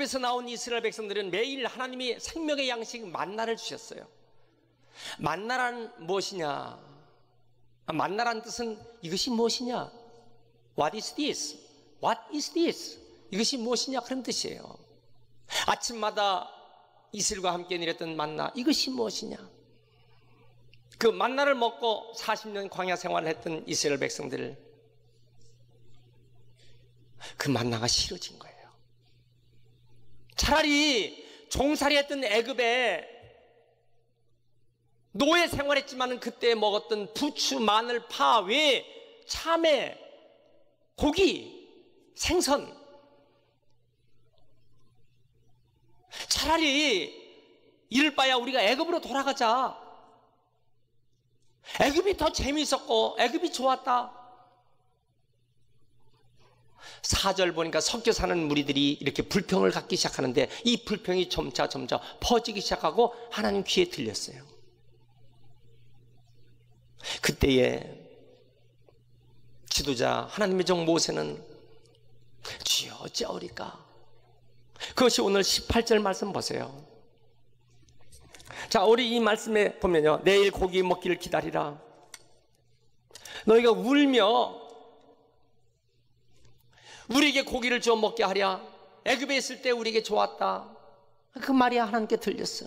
애굽에서 나온 이스라엘 백성들은 매일 하나님이 생명의 양식 만나를 주셨어요. 만나란 무엇이냐? 만나란 뜻은 이것이 무엇이냐? What is this? What is this? 이것이 무엇이냐? 그런 뜻이에요. 아침마다 이슬과 함께 내렸던 만나, 이것이 무엇이냐? 그 만나를 먹고 40년 광야 생활을 했던 이스라엘 백성들, 그 만나가 싫어진 거예요. 차라리 종살이 했던 애굽에 노예 생활했지만 그때 먹었던 부추, 마늘, 파 외에 참외, 고기, 생선, 차라리 이럴 바야 우리가 애굽으로 돌아가자. 애굽이 더 재미있었고 애굽이 좋았다. 4절 보니까 섞여 사는 무리들이 이렇게 불평을 갖기 시작하는데 이 불평이 점차 퍼지기 시작하고 하나님 귀에 들렸어요. 그때에 지도자 하나님의 종 모세는 주여 어찌하오리까? 그것이 오늘 18절 말씀 보세요. 자, 우리 이 말씀에 보면요, 내일 고기 먹기를 기다리라. 너희가 울며 우리에게 고기를 주어 먹게 하랴. 애굽에 있을 때 우리에게 좋았다. 그 말이 하나님께 들렸어.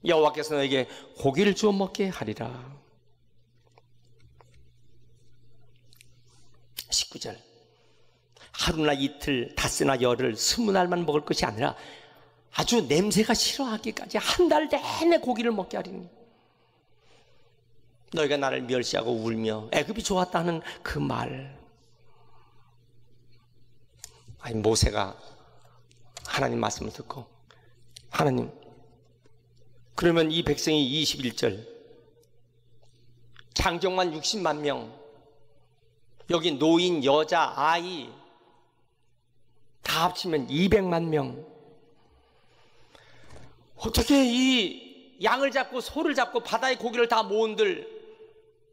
여호와께서 너에게 고기를 주어 먹게 하리라. 19절, 하루나 이틀, 닷새나 열흘, 20날만 먹을 것이 아니라 아주 냄새가 싫어하기까지 한 달 내내 고기를 먹게 하리니 너희가 나를 멸시하고 울며 애굽이 좋았다는 그 말. 아니, 모세가 하나님 말씀을 듣고, 하나님, 그러면 이 백성이 21절 장정만 60만 명, 여기 노인, 여자, 아이 다 합치면 200만 명, 어떻게 이 양을 잡고 소를 잡고 바다의 고기를 다 모은들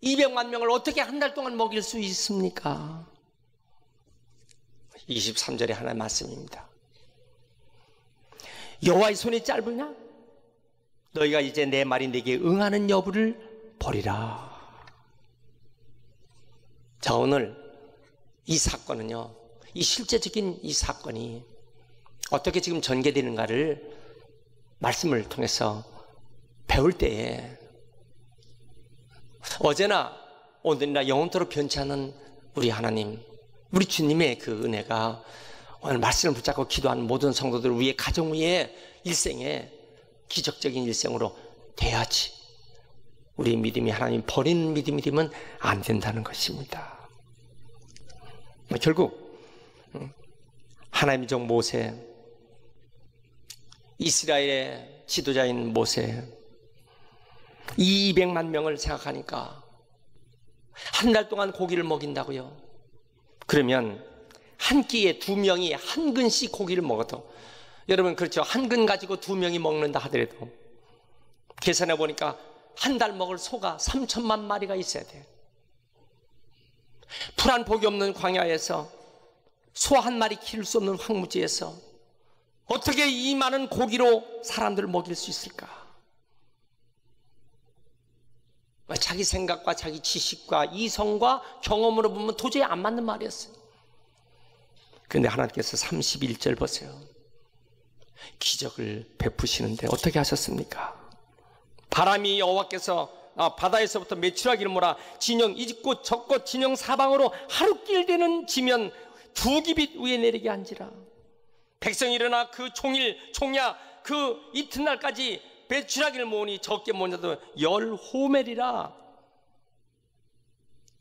200만 명을 어떻게 한 달 동안 먹일 수 있습니까? 23절에 하나의 말씀입니다. 여호와의 손이 짧으냐? 너희가 이제 내 말이 내게 응하는 여부를 보리라. 자, 오늘 이 사건은요, 이 실제적인 이 사건이 어떻게 지금 전개되는가를 말씀을 통해서 배울 때에 어제나 오늘이나 영원토록 변치 않은 우리 하나님, 우리 주님의 그 은혜가 오늘 말씀을 붙잡고 기도하는 모든 성도들 위에, 가정 위에, 일생에 기적적인 일생으로 돼야지 우리 믿음이 하나님 버리는 믿음이 되면 안 된다는 것입니다. 결국 하나님의 종 모세, 이스라엘의 지도자인 모세, 200만 명을 생각하니까 한 달 동안 고기를 먹인다고요? 그러면 한 끼에 2명이 한 근씩 고기를 먹어도, 여러분 그렇죠, 한 근 가지고 2명이 먹는다 하더라도 계산해 보니까 한 달 먹을 소가 3천만 마리가 있어야 돼요. 풀 한 포기 없는 광야에서, 소 한 마리 키울 수 없는 황무지에서 어떻게 이 많은 고기로 사람들을 먹일 수 있을까? 자기 생각과 자기 지식과 이성과 경험으로 보면 도저히 안 맞는 말이었어요. 그런데 하나님께서 31절 보세요. 기적을 베푸시는데 어떻게 하셨습니까? 바람이 여호와께서 바다에서부터 메추라기를 몰아 진영 이집고 적고 진영 사방으로 하루길 되는 지면 2기빗 위에 내리게 한지라. 백성이 일어나 그 총야 그 이튿날까지 메추라기를 모으니 적게 모으냐도 10호멜이라.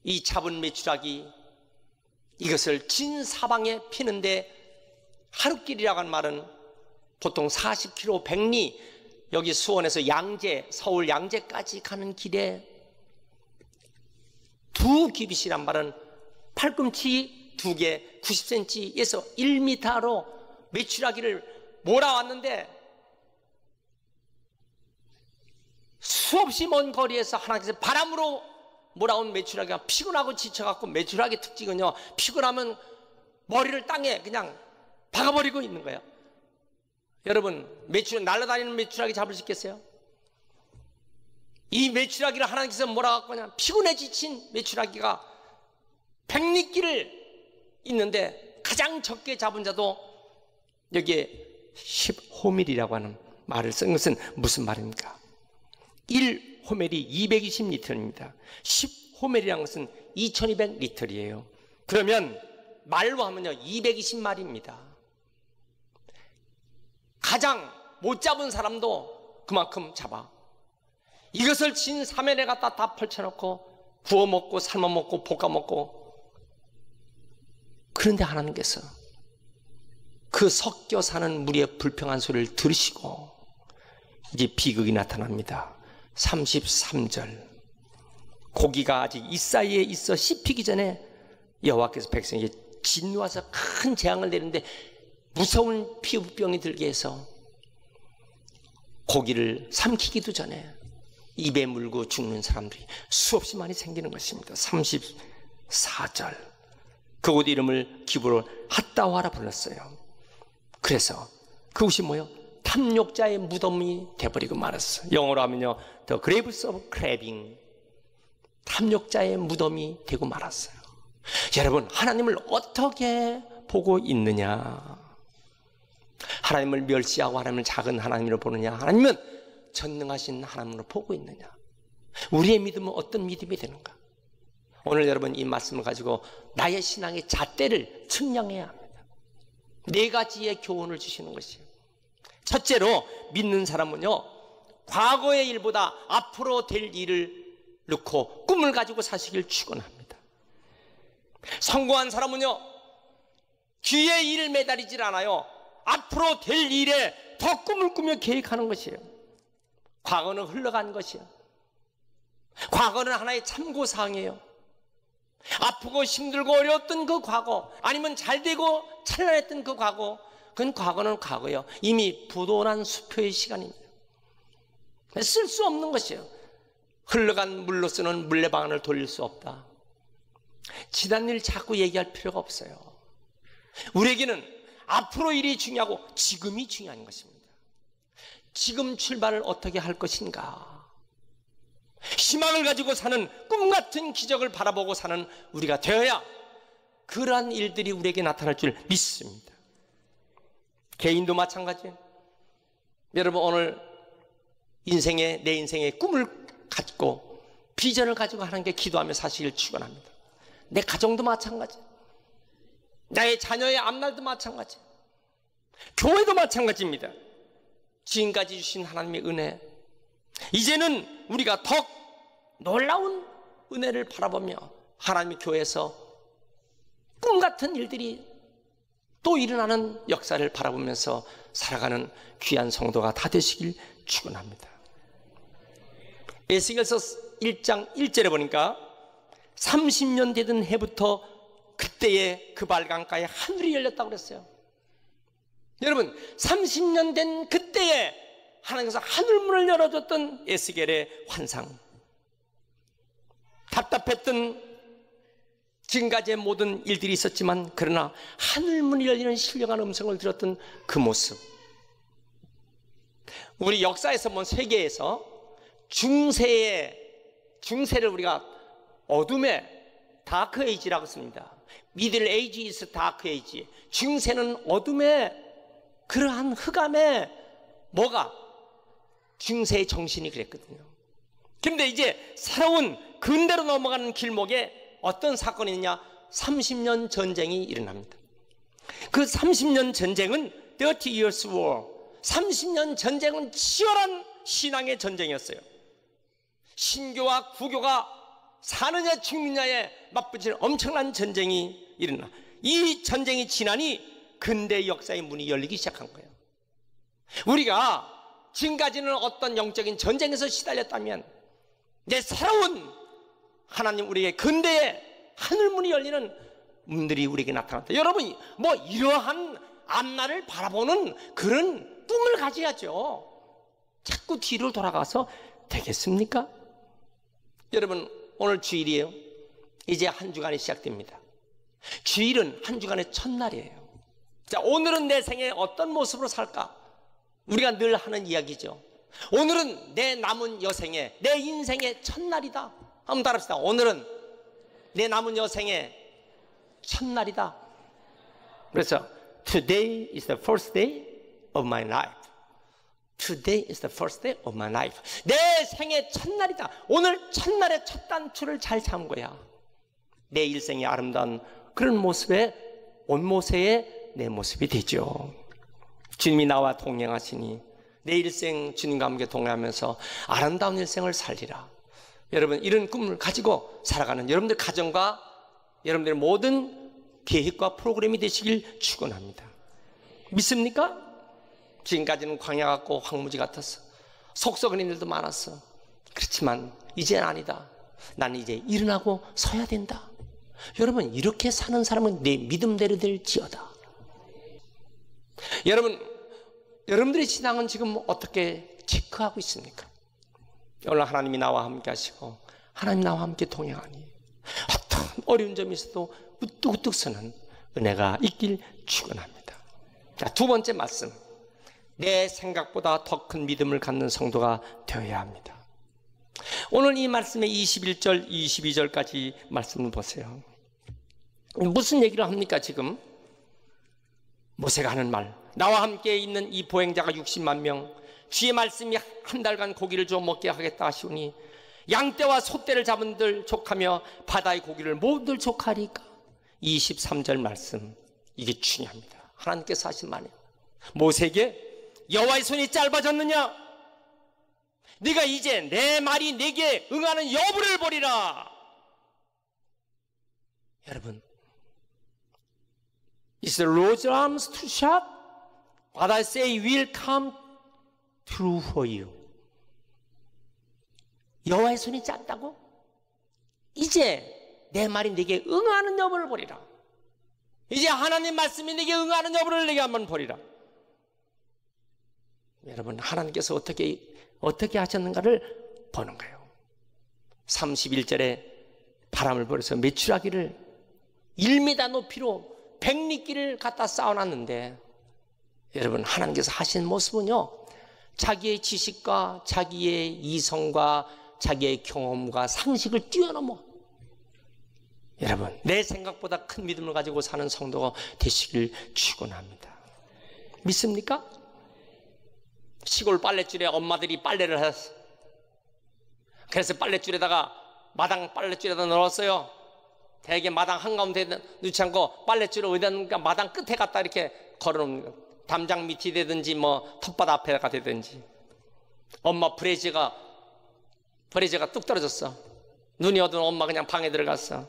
이 잡은 메추라기, 이것을 진 사방에 피는데, 하루길이라고 하는 말은 보통 40km 100리, 여기 수원에서 양재, 서울 양재까지 가는 길에 2기빗이란 말은 팔꿈치 2개 90cm에서 1m로 메추라기를 몰아왔는데, 수없이 먼 거리에서 하나님께서 바람으로 몰아온 메추라기가 피곤하고 지쳐갖고, 메추라기 특징은요, 피곤하면 머리를 땅에 그냥 박아버리고 있는 거예요. 여러분, 날아다니는 메추라기 잡을 수 있겠어요? 이 메추라기를 하나님께서 뭐라고 하냐? 피곤해 지친 메추라기가 100리길을 있는데 가장 적게 잡은 자도 여기에 10호멜이라고 하는 말을 쓴 것은 무슨 말입니까? 1호멜이 220리터입니다. 10호멜이라는 것은 2200리터이에요. 그러면 말로 하면요 220마리입니다. 가장 못 잡은 사람도 그만큼 잡아. 이것을 진 사면에 갖다 다 펼쳐놓고 구워 먹고 삶아 먹고 볶아 먹고. 그런데 하나님께서 그 섞여 사는 무리의 불평한 소리를 들으시고 이제 비극이 나타납니다. 33절, 고기가 아직 이 사이에 있어 씹히기 전에 여호와께서 백성에게 진노하셔서 큰 재앙을 내리는데 무서운 피부병이 들게 해서 고기를 삼키기도 전에 입에 물고 죽는 사람들이 수없이 많이 생기는 것입니다. 34절, 그곳 이름을 기브로 핫다와라 불렀어요. 그래서 그곳이 뭐예요? 탐욕자의 무덤이 돼버리고 말았어요. 영어로 하면요 The Graves of Craving, 탐욕자의 무덤이 되고 말았어요. 여러분, 하나님을 어떻게 보고 있느냐? 하나님을 멸시하고 하나님을 작은 하나님으로 보느냐? 하나님은 전능하신 하나님으로 보고 있느냐? 우리의 믿음은 어떤 믿음이 되는가? 오늘 여러분 이 말씀을 가지고 나의 신앙의 잣대를 측량해야 합니다. 4가지의 교훈을 주시는 것이에요. 첫째로, 믿는 사람은요 과거의 일보다 앞으로 될 일을 놓고 꿈을 가지고 사시길 축원합니다. 성공한 사람은요 뒤의 일을 매달리질 않아요. 앞으로 될 일에 더 꿈을 꾸며 계획하는 것이에요. 과거는 흘러간 것이에요. 과거는 하나의 참고사항이에요. 아프고 힘들고 어려웠던 그 과거, 아니면 잘되고 찬란했던 그 과거, 그건 과거는 과거예요. 이미 부도난 수표의 시간입니다. 쓸 수 없는 것이에요. 흘러간 물로서는 물레방안을 돌릴 수 없다. 지난 일 자꾸 얘기할 필요가 없어요. 우리에게는 앞으로 일이 중요하고 지금이 중요한 것입니다. 지금 출발을 어떻게 할 것인가? 희망을 가지고 사는, 꿈 같은 기적을 바라보고 사는 우리가 되어야 그러한 일들이 우리에게 나타날 줄 믿습니다. 개인도 마찬가지예요. 여러분, 오늘 내 인생의 꿈을 갖고 비전을 가지고 하나님께 기도하며 사시길 축원합니다. 내 가정도 마찬가지, 나의 자녀의 앞날도 마찬가지, 교회도 마찬가지입니다. 지금까지 주신 하나님의 은혜, 이제는 우리가 더 놀라운 은혜를 바라보며 하나님의 교회에서 꿈같은 일들이 또 일어나는 역사를 바라보면서 살아가는 귀한 성도가 다 되시길 축원합니다. 에스겔서 1장 1절에 보니까 30년 되던 해부터 그때에 그 발강가에 하늘이 열렸다고 그랬어요. 여러분, 30년 된 그때에 하나님께서 하늘문을 열어줬던 에스겔의 환상, 답답했던 지금까지의 모든 일들이 있었지만 그러나 하늘문이 열리는 신령한 음성을 들었던 그 모습, 우리 역사에서 본 세계에서 중세를 우리가 어둠의 다크 에이지라고 씁니다. 미들 에이지 is 다크 에이지. 중세는 어둠의 그러한 흑암의 뭐가 중세의 정신이 그랬거든요. 그런데 이제 새로운 근대로 넘어가는 길목에 어떤 사건이 있냐? 30년 전쟁이 일어납니다. 그 30년 전쟁은 30 years war, 30년 전쟁은 치열한 신앙의 전쟁이었어요. 신교와 구교가 사느냐 죽느냐에 맞붙이는 엄청난 전쟁이 일어나, 이 전쟁이 지나니 근대 역사의 문이 열리기 시작한 거예요. 우리가 지금까지는 어떤 영적인 전쟁에서 시달렸다면 이제 새로운 하나님 우리에게 근대의 하늘문이 열리는 문들이 우리에게 나타났다. 여러분, 뭐 이러한 앞날을 바라보는 그런 꿈을 가져야죠. 자꾸 뒤로 돌아가서 되겠습니까? 여러분, 오늘 주일이에요. 이제 한 주간이 시작됩니다. 주일은 한 주간의 첫날이에요. 자, 오늘은 내 생에 어떤 모습으로 살까? 우리가 늘 하는 이야기죠. 오늘은 내 남은 여생의, 내 인생의 첫날이다. 한번 따라합시다. 오늘은 내 남은 여생의 첫날이다. 그래서 Today is the first day of my life. Today is the first day of my life. 내 생의 첫날이다. 오늘 첫날의 첫 단추를 잘 잡은 거야. 내 일생의 아름다운 그런 모습에 온모세의 내 모습이 되죠. 주님이 나와 동행하시니 내 일생 주님과 함께 동행하면서 아름다운 일생을 살리라. 여러분, 이런 꿈을 가지고 살아가는 여러분들 가정과 여러분들의 모든 계획과 프로그램이 되시길 축원합니다. 믿습니까? 지금까지는 광야 같고 황무지 같았어. 속썩은 일도 많았어. 그렇지만 이제는 아니다. 나는 이제 일어나고 서야 된다. 여러분, 이렇게 사는 사람은 내 믿음대로 될지어다. 여러분들의 신앙은 지금 어떻게 체크하고 있습니까? 오늘 하나님이 나와 함께 하시고 하나님 나와 함께 동행하니 어떤 어려운 점이 있어도 우뚝우뚝 서는 은혜가 있길 축원합니다. 자, 두 번째 말씀. 내 생각보다 더 큰 믿음을 갖는 성도가 되어야 합니다. 오늘 이 말씀의 21절, 22절까지 말씀을 보세요. 무슨 얘기를 합니까 지금? 모세가 하는 말. 나와 함께 있는 이 보행자가 60만 명, 주의 말씀이 한 달간 고기를 줘 먹게 하겠다 하시오니 양떼와 소떼를 잡은들 족하며 바다의 고기를 모두 족하리까. 23절 말씀, 이게 중요합니다. 하나님께서 하신 말이에요. 모세에게 여호와의 손이 짧아졌느냐? 네가 이제 내 말이 내게 응하는 여부를 보리라. 여러분, Is the Lord's arms too short? What I say will come true for you. 여호와의 손이 짧다고? 이제 내 말이 내게 응하는 여부를 보리라. 이제 하나님 말씀이 내게 응하는 여부를 내게 한번 보리라. 여러분, 하나님께서 어떻게 하셨는가를 보는 거예요. 31절에 바람을 벌여서 메추라기를 1m 높이로 100리끼를 갖다 쌓아놨는데, 여러분, 하나님께서 하신 모습은요, 자기의 지식과 자기의 이성과 자기의 경험과 상식을 뛰어넘어. 여러분, 내 생각보다 큰 믿음을 가지고 사는 성도가 되시길 축원합니다. 믿습니까? 시골 빨랫줄에 엄마들이 빨래를 했어. 그래서 빨랫줄에다가 마당 빨랫줄에다 넣었어요. 대개 마당 한가운데 넣지 않고 빨랫줄을 어디다 넣으니까 마당 끝에 갖다 이렇게 걸어놓는 거. 담장 밑이 되든지 뭐 텃밭 앞에가 되든지. 엄마 브래지가 뚝 떨어졌어. 눈이 어두운 엄마 그냥 방에 들어갔어.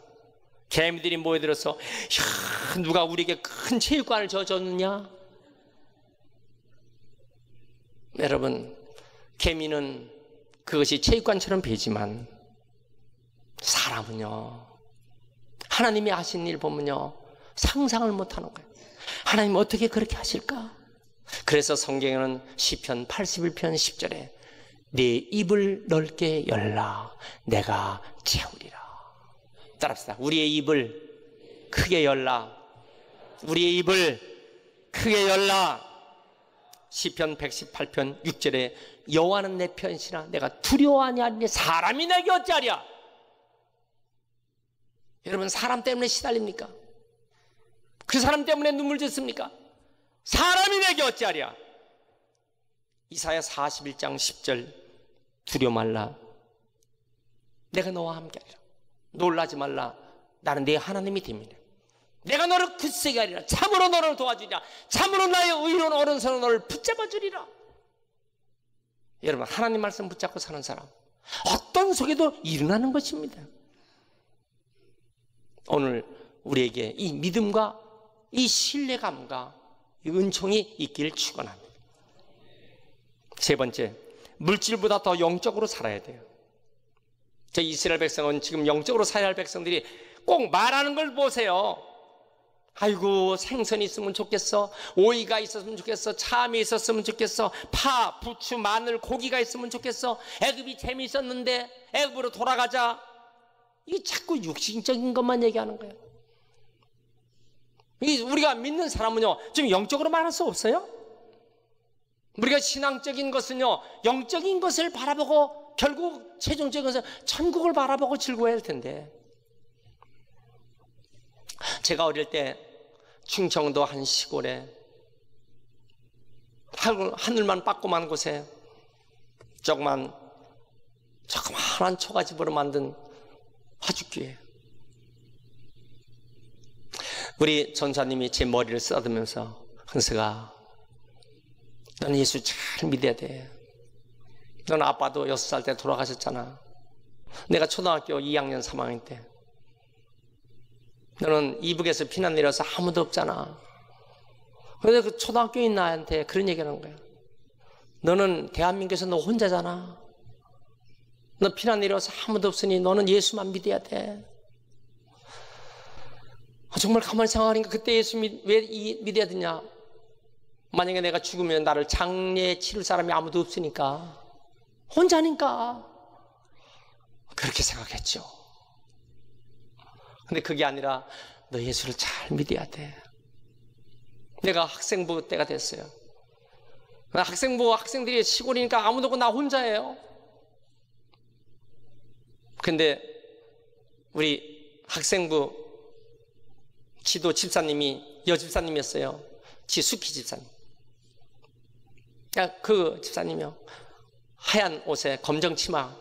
개미들이 모여들어서 야, 누가 우리에게 큰 체육관을 줬느냐? 여러분, 개미는 그것이 체육관처럼 보이지만 사람은요, 하나님이 하신 일 보면요, 상상을 못하는 거예요. 하나님 어떻게 그렇게 하실까? 그래서 성경에는 시편 81편 10절에 내 입을 넓게 열라 내가 채우리라. 따라합시다. 우리의 입을 크게 열라. 우리의 입을 크게 열라. 시편 118편 6절에 여호와는 내 편이시라 내가 두려워하니 아니니 사람이 내게 어찌하랴. 여러분, 사람 때문에 시달립니까? 그 사람 때문에 눈물 짓습니까? 사람이 내게 어찌하랴. 이사야 41장 10절 두려워 말라 내가 너와 함께하리라. 놀라지 말라 나는 네 하나님이 됩니다. 내가 너를 굳세게 하리라. 참으로 너를 도와주리라. 참으로 나의 의로운 오른손으로 너를 붙잡아주리라. 여러분, 하나님 말씀 붙잡고 사는 사람 어떤 속에도 일어나는 것입니다. 오늘 우리에게 이 믿음과 이 신뢰감과 이 은총이 있기를 축원합니다. 세 번째, 물질보다 더 영적으로 살아야 돼요. 저 이스라엘 백성은 지금 영적으로 살아야 할 백성들이 꼭 말하는 걸 보세요. 아이고, 생선이 있으면 좋겠어. 오이가 있었으면 좋겠어. 참이 있었으면 좋겠어. 파, 부추, 마늘, 고기가 있으면 좋겠어. 애굽이 재미있었는데 애굽으로 돌아가자. 이게 자꾸 육신적인 것만 얘기하는 거예요. 우리가 믿는 사람은요, 좀 영적으로 말할 수 없어요? 우리가 신앙적인 것은요, 영적인 것을 바라보고 결국 최종적인 것은 천국을 바라보고 즐거워야 할 텐데, 제가 어릴 때 충청도 한 시골에 하늘만 빠꼼한 곳에 조그만한 초가집으로 만든 화죽교회, 우리 전사님이 제 머리를 쓰다듬으면서, 흥석아, 너는 예수 잘 믿어야 돼. 너는 아빠도 6살 때 돌아가셨잖아. 내가 초등학교 2학년 3학년 때 너는 이북에서 피난 내려서 아무도 없잖아. 그런데 그 초등학교인 나한테 그런 얘기를 하는 거야. 너는 대한민국에서 너 혼자잖아. 너 피난 내려서 아무도 없으니 너는 예수만 믿어야 돼. 정말 가만히 생각하니까 그때 예수 왜 믿어야 되냐? 만약에 내가 죽으면 나를 장례 치를 사람이 아무도 없으니까, 혼자니까 그렇게 생각했죠. 근데 그게 아니라 너 예수를 잘 믿어야 돼. 내가 학생부 때가 됐어요. 학생들이 시골이니까 아무도 없고 나 혼자예요. 근데 우리 학생부 지도 집사님이 여집사님이었어요. 지숙희 집사님. 그 집사님이요, 하얀 옷에 검정 치마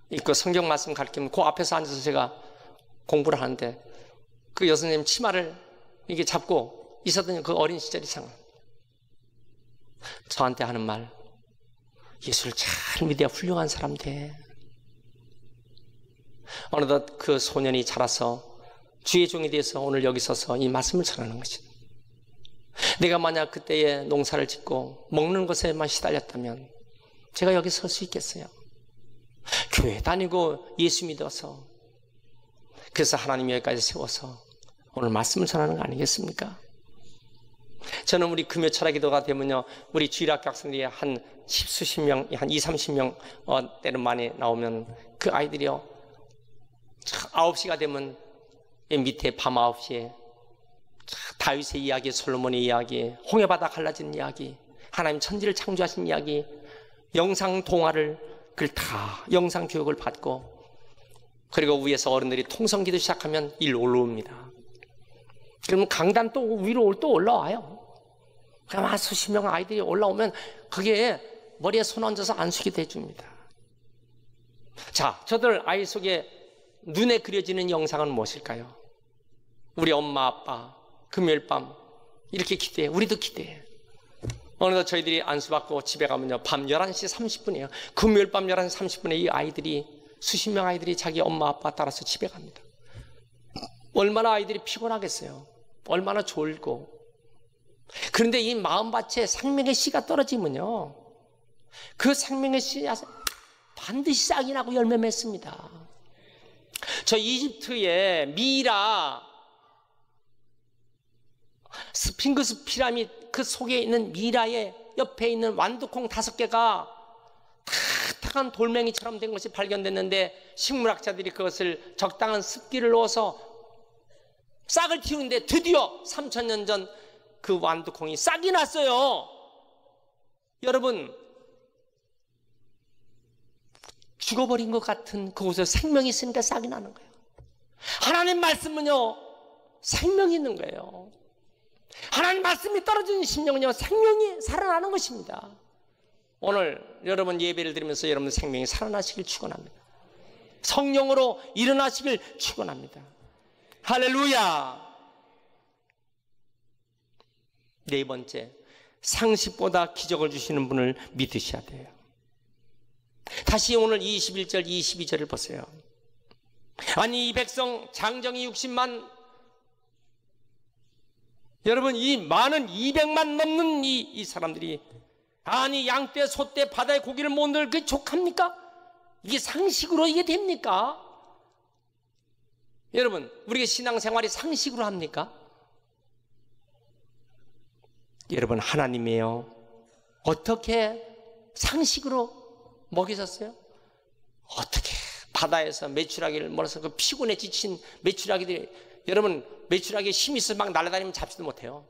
입고 성경 말씀 가르치면 그 앞에서 앉아서 제가 공부를 하는데, 그 여선생님 치마를 이게 잡고 있었던 그 어린 시절이 생각. 저한테 하는 말, 예수를 잘 믿어야 훌륭한 사람 돼. 어느덧 그 소년이 자라서 주의 종이 돼서 오늘 여기 서서 이 말씀을 전하는 것이다. 내가 만약 그때에 농사를 짓고 먹는 것에만 시달렸다면 제가 여기 설 수 있겠어요? 교회 다니고 예수 믿어서, 그래서 하나님이 여기까지 세워서 오늘 말씀을 전하는 거 아니겠습니까? 저는 우리 금요 철학 기도가 되면요, 우리 주일학교 학생들이 한 십수십 명, 한 20, 30명 때는 많이 나오면 그 아이들이요, 9시가 되면 밑에 밤 9시에 다윗의 이야기, 솔로몬의 이야기, 홍해바다 갈라진 이야기, 하나님 천지를 창조하신 이야기, 영상 동화를 그걸 다 영상 교육을 받고, 그리고 위에서 어른들이 통성기도 시작하면 일로 올라옵니다. 그러면 강단 또 위로 또 올라와요. 그럼 수십 명 아이들이 올라오면 그게 머리에 손 얹어서 안수기도 해줍니다. 자, 저들 아이 속에 눈에 그려지는 영상은 무엇일까요? 우리 엄마 아빠 금요일 밤 이렇게 기대해. 우리도 기대해. 어느덧 저희들이 안수받고 집에 가면요, 밤 11시 30분이에요. 금요일 밤 11시 30분에 이 아이들이, 수십 명 아이들이 자기 엄마 아빠 따라서 집에 갑니다. 얼마나 아이들이 피곤하겠어요. 얼마나 졸고. 그런데 이 마음밭에 생명의 씨가 떨어지면요, 그 생명의 씨앗은 반드시 싹이 나고 열매 맺습니다. 저 이집트의 미라, 스핑크스 피라미드 그 속에 있는 미라의 옆에 있는 완두콩 5개가 탁탁한 돌멩이처럼 된 것이 발견됐는데, 식물학자들이 그것을 적당한 습기를 넣어서 싹을 틔우는데 드디어 3000년 전 그 완두콩이 싹이 났어요. 여러분, 죽어버린 것 같은 그곳에 생명이 있으니까 싹이 나는 거예요. 하나님 말씀은요, 생명이 있는 거예요. 하나님 말씀이 떨어지는 심령은요, 생명이 살아나는 것입니다. 오늘 여러분 예배를 드리면서 여러분 생명이 살아나시길 축원합니다. 성령으로 일어나시길 축원합니다. 할렐루야. 네 번째, 상식보다 기적을 주시는 분을 믿으셔야 돼요. 다시 오늘 21절 22절을 보세요. 아니 이 백성 장정이 60만, 여러분 이 많은 200만 넘는 이 사람들이, 아니 양떼 소떼 바다의 고기를 못 넣을 그게 족합니까? 이게 상식으로 이게 됩니까? 여러분, 우리가 신앙생활이 상식으로 합니까? 여러분, 하나님이에요. 어떻게 상식으로 먹이셨어요? 어떻게 바다에서 메추라기를 몰아서 그 피곤에 지친 메추라기들이, 여러분 메추라기에 힘이 있어서 막 날아다니면 잡지도 못해요.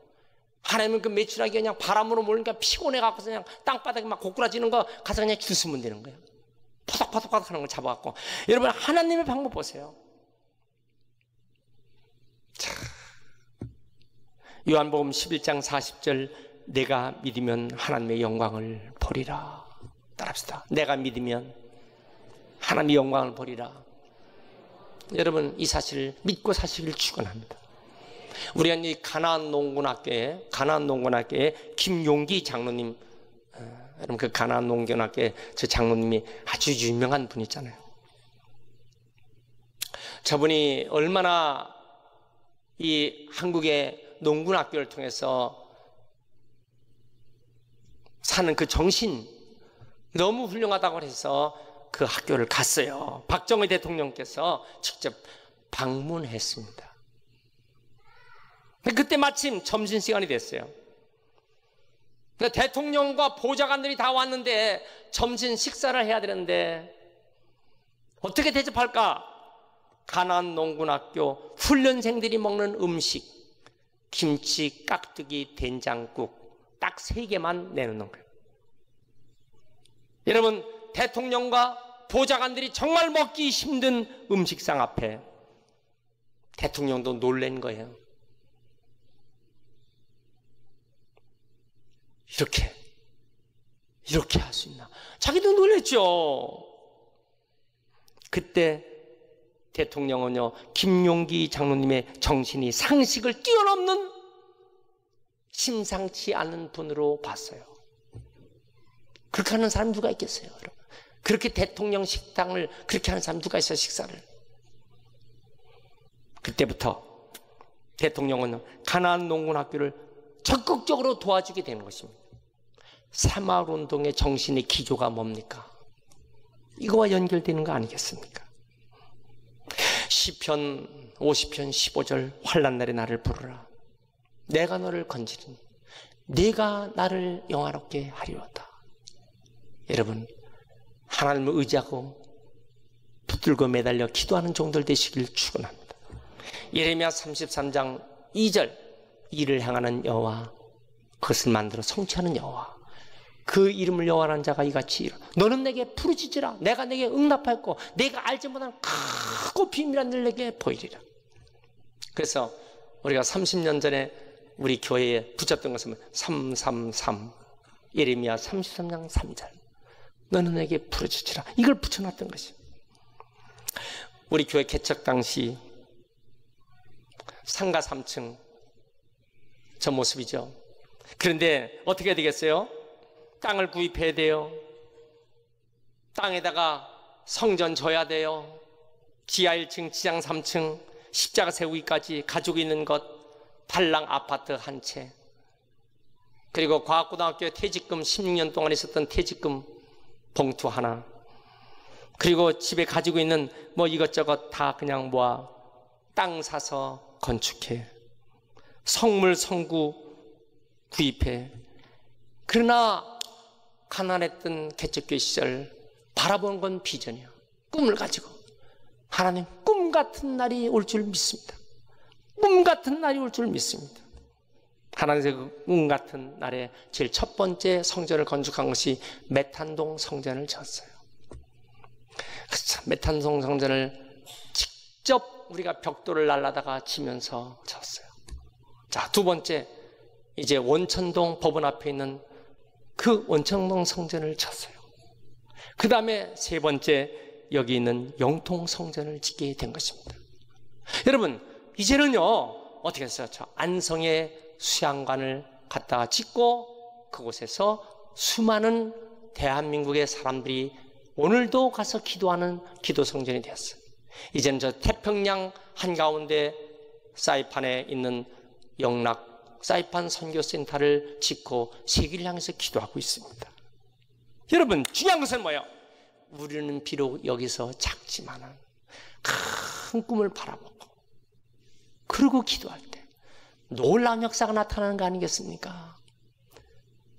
하나님은 그 메추라기 그냥 바람으로 몰니까 피곤해갖고 그냥 땅바닥에 막 고꾸라지는 거 가서 그냥 주스면 되는 거예요. 포덕포덕 하는 걸 잡아갖고. 여러분, 하나님의 방법 보세요. 자, 요한복음 11장 40절, 내가 믿으면 하나님의 영광을 보리라. 따라합시다. 내가 믿으면 하나님의 영광을 보리라. 여러분, 이 사실을 믿고 사시길 축원합니다. 우리가 이 가나안 농군학교에 김용기 장로님, 여러분 그 가나안 농군학교에 저 장로님이 아주 유명한 분 있잖아요. 저분이 얼마나 이 한국의 농군학교를 통해서 사는 그 정신 너무 훌륭하다고 해서 그 학교를 갔어요. 박정희 대통령께서 직접 방문했습니다. 그때 마침 점심시간이 됐어요. 대통령과 보좌관들이 다 왔는데 점심 식사를 해야 되는데 어떻게 대접할까? 가나안 농군학교 훈련생들이 먹는 음식, 김치, 깍두기, 된장국 딱 3개만 내놓는 거예요. 여러분, 대통령과 보좌관들이 정말 먹기 힘든 음식상 앞에 대통령도 놀란 거예요. 이렇게 할 수 있나? 자기도 놀랬죠. 그때 대통령은요, 김용기 장로님의 정신이 상식을 뛰어넘는 심상치 않은 분으로 봤어요. 그렇게 하는 사람 누가 있겠어요, 여러분? 그렇게 대통령 식당을 그렇게 하는 사람 누가 있어요, 식사를? 그때부터 대통령은 가나안 농군학교를 적극적으로 도와주게 되는 것입니다. 새마을운동의 정신의 기조가 뭡니까? 이거와 연결되는 거 아니겠습니까? 시편 50편 15절, 환난날에 나를 부르라. 내가 너를 건지리니 네가 나를 영화롭게 하리로다. 여러분, 하나님을 의지하고 붙들고 매달려 기도하는 종들 되시길 축원합니다. 예레미야 33장 2절, 이를 행하는 여호와, 그것을 만들어 성취하는 여호와, 그 이름을 여호와라는 자가 이같이 이르, 너는 내게 부르짖으라. 내가 내게 응답하였고 내가 알지 못하는 크고 비밀한 일 내게 보이리라. 그래서 우리가 30년 전에 우리 교회에 붙였던 것은 333, 예레미야 33장 3절, 너는 내게 부르짖으라. 이걸 붙여놨던 것이 우리 교회 개척 당시 상가 3층 저 모습이죠. 그런데 어떻게 해야 되겠어요? 땅을 구입해야 돼요. 땅에다가 성전 져야 돼요. 지하 1층, 지상 3층, 십자가 세우기까지 가지고 있는 것, 달랑 아파트 한 채, 그리고 과학고등학교에 퇴직금 16년 동안 있었던 퇴직금 봉투 하나, 그리고 집에 가지고 있는 뭐 이것저것 다 그냥 모아 땅 사서 건축해, 성물 성구 구입해. 그러나 가난했던 개척교회 시절 바라본 건 비전이야. 꿈을 가지고 하나님, 꿈 같은 날이 올 줄 믿습니다. 꿈 같은 날이 올 줄 믿습니다. 하나님의 그 꿈 같은 날에 제일 첫 번째 성전을 건축한 것이 메탄동 성전을 지었어요. 그렇죠. 메탄동 성전을 직접 우리가 벽돌을 날라다가 치면서 지었어요. 자, 두 번째, 이제 원천동 법원 앞에 있는 그 원천동 성전을 쳤어요. 그 다음에 세 번째, 여기 있는 영통 성전을 짓게 된 것입니다. 여러분, 이제는요, 어떻게 했어요? 저 안성의 수양관을 갖다가 짓고 그곳에서 수많은 대한민국의 사람들이 오늘도 가서 기도하는 기도 성전이 되었어요. 이제는 저 태평양 한가운데 사이판에 있는 영락 사이판 선교센터를 짓고 세계를 향해서 기도하고 있습니다. 여러분, 중요한 것은 뭐예요? 우리는 비록 여기서 작지만은 큰 꿈을 바라보고 그러고 기도할 때 놀라운 역사가 나타나는 거 아니겠습니까?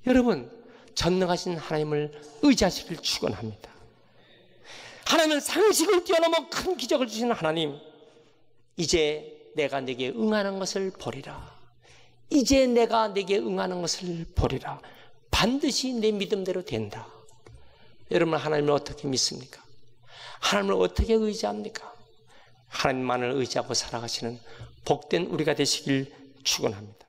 여러분, 전능하신 하나님을 의지하시길 축원합니다. 하나님은 상식을 뛰어넘어 큰 기적을 주시는 하나님, 이제 내가 네게 응하는 것을 보리라. 이제 내가 내게 응하는 것을 보리라. 반드시 내 믿음대로 된다. 여러분, 하나님을 어떻게 믿습니까? 하나님을 어떻게 의지합니까? 하나님만을 의지하고 살아가시는 복된 우리가 되시길 축원합니다.